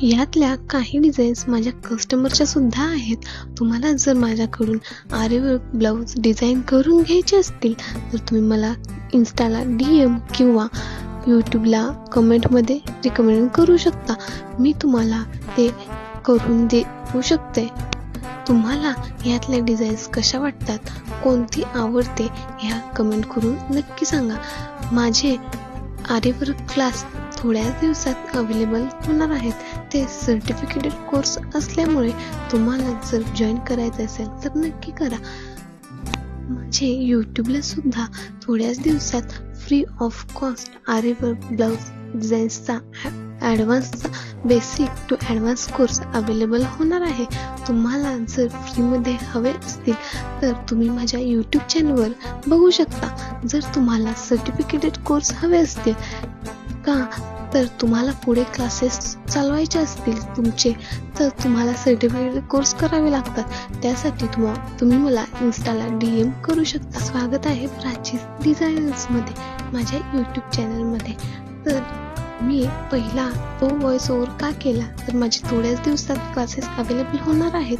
यातल्या काही डिझाईन्स माझ्या कस्टमरच्या सुद्धा आहेत. तुम्हाला जर माझ्याकडून आरीवर्क ब्लाऊज डिझाईन करून घ्यायचे असतील तर तुम्ही मला इन्स्टाला DM किंवा यूट्यूबला कमेंटमध्ये रिकमेंड करू शकता. मी तुम्हाला ते करून देऊ शकते. तुम्हाला यातल्या डिझाईन्स कशा वाटतात, कोणती आवडते ह्या कमेंट करून नक्की सांगा. माझे आरीवर्क क्लास थोड्याच दिवसात अवेलेबल होणार आहेत. ते सर्टिफिकेटेड कोर्स असल्यामुळे तुम्हाला जर जॉईन करायचं असेल तर नक्की करा. माझे यूट्यूबला सुद्धा थोड्याच दिवसात free of cost aari work blouse डिझाईन्सचा ॲडव्हान्सचा basic to advance course available होणार आहे. तुम्हाला जर फ्रीमध्ये हवे असतील तर तुम्ही माझ्या यूट्यूब चॅनलवर बघू शकता. जर तुम्हाला सर्टिफिकेटेड कोर्स हवे असतील का तर तुम्हाला पुढे क्लासेस चालवायचे असतील तुमचे तर तुम्हाला सर्टिफिकेट कोर्स करावे लागतात. त्यासाठी तुम्ही मला इन्स्टाला DM करू शकता. स्वागत आहे प्राची डिझायनर्समध्ये माझ्या यूट्यूब चॅनलमध्ये. तर मी पहिला तो व्हॉइस ओव्हर का केला तर माझे थोड्याच दिवसात क्लासेस अवेलेबल होणार आहेत.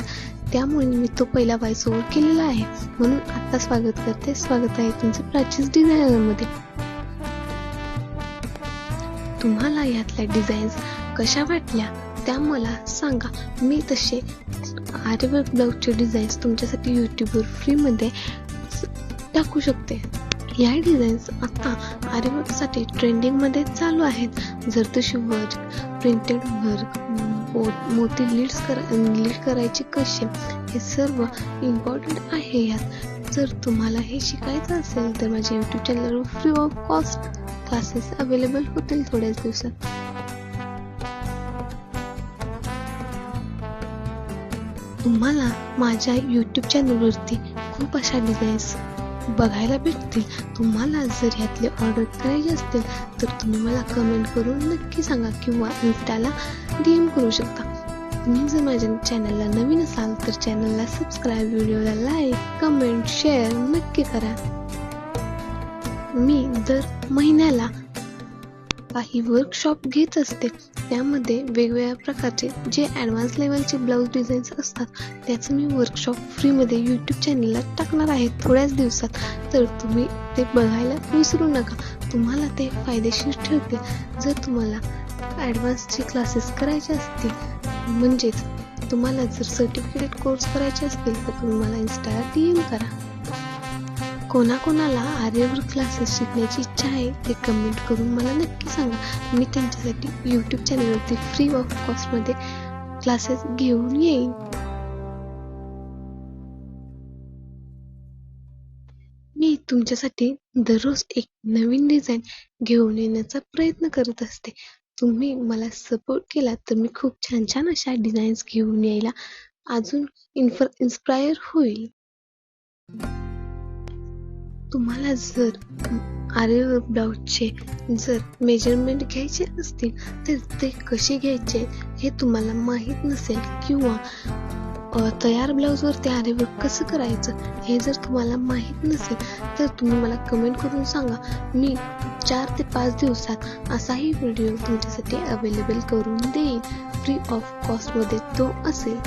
त्यामुळे मी तो पहिला व्हॉइस ओव्हर केलेला आहे. म्हणून आता स्वागत करते. स्वागत आहे तुमचं प्राचीच डिझायनरमध्ये. तुम्हाला यातल्या डिझाईन्स कशा वाटल्या त्या मला सांगा. मी तसे आरीवर्क ब्लाऊजचे डिझाईन्स तुमच्यासाठी यूट्यूबवर फ्रीमध्ये टाकू शकते. या डिझाईन्स आता आरीवर्कसाठी ट्रेंडिंगमध्ये चालू आहेत. जरदोशी वर्क, प्रिंटेड वर्क, मोती लीड करायचे कसे हे सर्व इम्पॉर्टंट आहे यात. जर तुम्हाला हे शिकायचं असेल तर माझ्या यूट्यूब चॅनलवर free of cost classes available होतील थोड्याच दिवसात. तुम्हाला माझ्या यूट्यूब चॅनलवरती खूप अशा डिझाईन्स बघायला भेटतील. तुम्हाला जर यातले ऑर्डर करायचे असतील तर तुम्ही मला कमेंट करून नक्की सांगा किंवा इन्स्टाला DM करू शकता. तुम्ही जर माझ्या चॅनलला नवीन असाल तर चॅनलला सबस्क्राईब, व्हिडिओला लाईक, कमेंट, शेअर नक्की करा. मी दर महिन्याला काही वर्कशॉप घेत असते. त्यामध्ये वेगवेगळ्या प्रकारचे जे ॲडव्हान्स लेवलचे ब्लाऊज डिझाईन्स असतात त्याचं मी वर्कशॉप फ्रीमध्ये यूट्यूब चॅनलला टाकणार आहे थोड्याच दिवसात. तर तुम्ही ते बघायला विसरू नका. तुम्हाला ते फायदेशीर ठरतील. जर तुम्हाला ॲडव्हान्सचे क्लासेस करायचे असतील म्हणजेच तुम्हाला जर सर्टिफिकेट कोर्स करायचे असतील तर तुम्ही मला इन्स्टाला DM करा. कोणाकोणाला आरीवर्क क्लासेस शिकण्याची इच्छा आहे ते कमेंट करून मला नक्की सांगा. मी त्यांच्यासाठी यूट्यूब चॅनलवरती फ्री ऑफ कॉस्टमध्ये क्लासेस घेऊन येईन. मी तुमच्यासाठी दररोज एक नवीन डिझाईन घेऊन येण्याचा प्रयत्न करत असते. तुम्ही मला सपोर्ट केला तर मी खूप छान छान अशा डिझाईन्स घेऊन यायला अजून इन्स्पायर होईल. तुम्हाला जर आरीवर्क ब्लाऊजचे जर मेजरमेंट घ्यायचे असतील तर ते कसे घ्यायचे हे तुम्हाला माहीत नसेल किंवा तयार ब्लाऊजवरती आरीवर्क कसं करायचं हे जर तुम्हाला माहीत नसेल तर तुम्ही मला कमेंट करून सांगा. मी 4 ते 5 दिवसात असाही व्हिडिओ तुमच्यासाठी अवेलेबल करून देईन. फ्री ऑफ कॉस्टमध्ये तो असेल.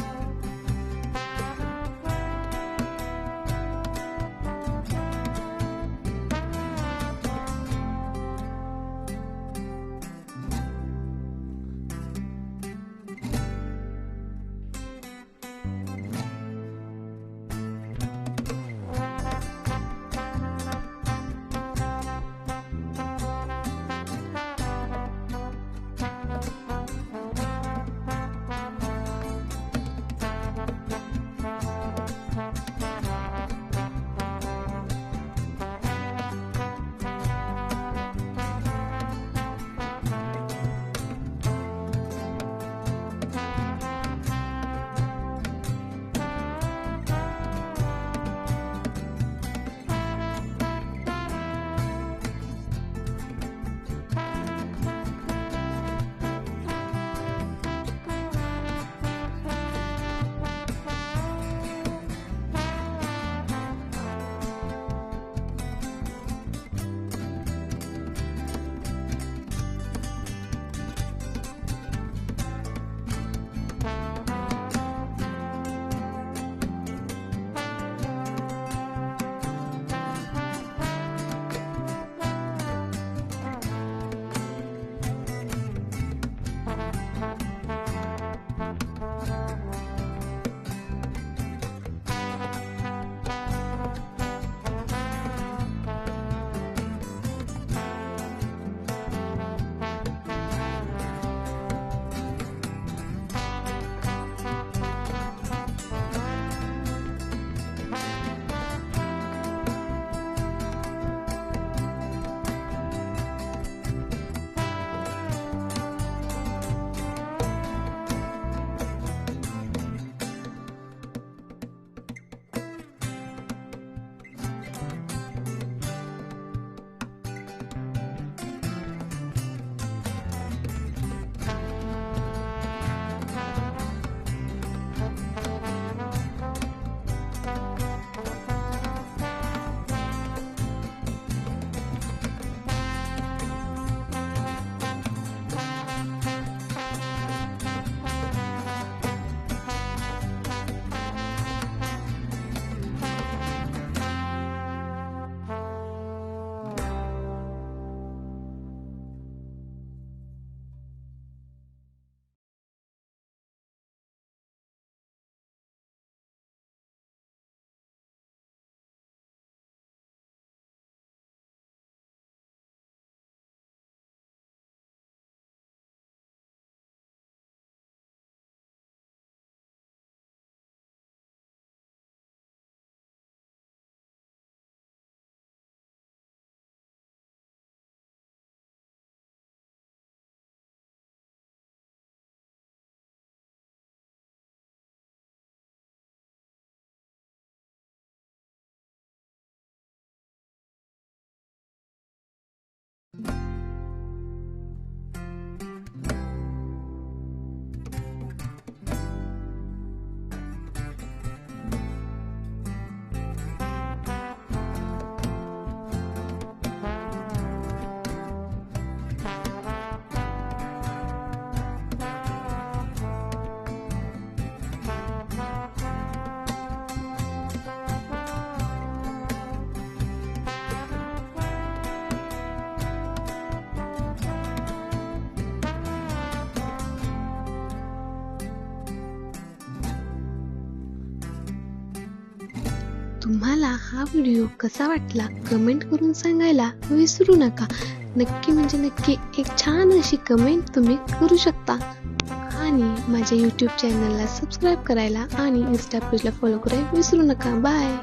तुम्हाला हा व्हिडिओ कसा वाटला कमेंट करून सांगायला विसरू नका. नक्की म्हणजे नक्की एक छान अशी कमेंट तुम्ही करू शकता. आणि माझ्या यूट्यूब चॅनलला सबस्क्राईब करायला आणि इन्स्टा पेजला फॉलो करायला विसरू नका. बाय.